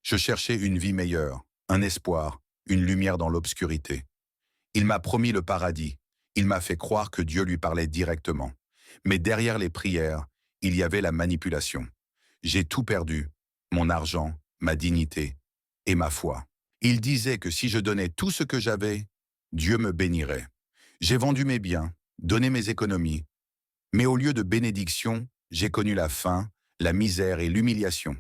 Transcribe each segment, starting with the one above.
Je cherchais une vie meilleure, un espoir, une lumière dans l'obscurité. Il m'a promis le paradis. Il m'a fait croire que Dieu lui parlait directement. Mais derrière les prières, il y avait la manipulation. J'ai tout perdu, mon argent, ma dignité et ma foi. Il disait que si je donnais tout ce que j'avais, Dieu me bénirait. J'ai vendu mes biens, donné mes économies, mais au lieu de bénédiction, j'ai connu la faim, la misère et l'humiliation.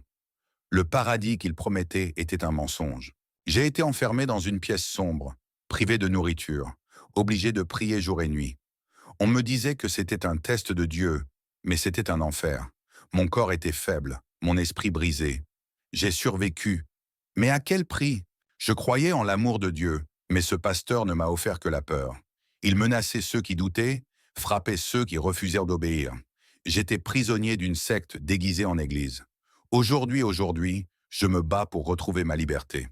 Le paradis qu'il promettait était un mensonge. J'ai été enfermé dans une pièce sombre, privé de nourriture, obligé de prier jour et nuit. On me disait que c'était un test de Dieu, mais c'était un enfer. Mon corps était faible, mon esprit brisé. J'ai survécu. Mais à quel prix? Je croyais en l'amour de Dieu, mais ce pasteur ne m'a offert que la peur. Il menaçait ceux qui doutaient, frappait ceux qui refusèrent d'obéir. J'étais prisonnier d'une secte déguisée en église. Aujourd'hui, je me bats pour retrouver ma liberté.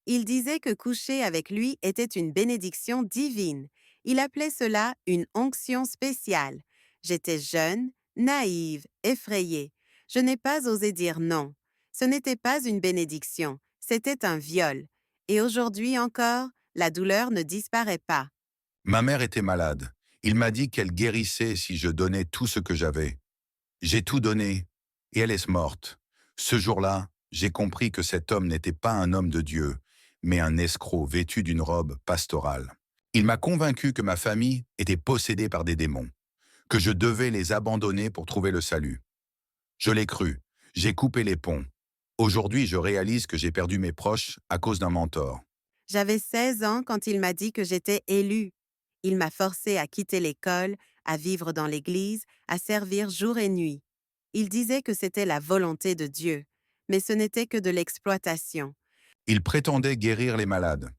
Il disait que coucher avec lui était une bénédiction divine. Il appelait cela une onction spéciale. J'étais jeune, naïve, effrayée. Je n'ai pas osé dire non. Ce n'était pas une bénédiction, c'était un viol. Et aujourd'hui encore, la douleur ne disparaît pas. Ma mère était malade. Il m'a dit qu'elle guérissait si je donnais tout ce que j'avais. J'ai tout donné, et elle est morte. Ce jour-là, j'ai compris que cet homme n'était pas un homme de Dieu, mais un escroc vêtu d'une robe pastorale. Il m'a convaincu que ma famille était possédée par des démons, que je devais les abandonner pour trouver le salut. Je l'ai cru, j'ai coupé les ponts. Aujourd'hui, je réalise que j'ai perdu mes proches à cause d'un mentor. J'avais 16 ans quand il m'a dit que j'étais élue. Il m'a forcé à quitter l'école, à vivre dans l'Église, à servir jour et nuit. Il disait que c'était la volonté de Dieu, mais ce n'était que de l'exploitation. Il prétendait guérir les malades.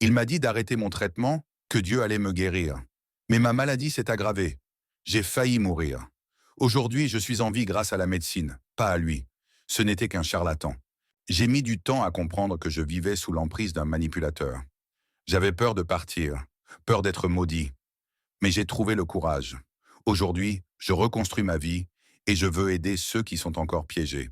Il m'a dit d'arrêter mon traitement, que Dieu allait me guérir. Mais ma maladie s'est aggravée. J'ai failli mourir. Aujourd'hui, je suis en vie grâce à la médecine, pas à lui. Ce n'était qu'un charlatan. J'ai mis du temps à comprendre que je vivais sous l'emprise d'un manipulateur. J'avais peur de partir, peur d'être maudit. Mais j'ai trouvé le courage. Aujourd'hui, je reconstruis ma vie et je veux aider ceux qui sont encore piégés.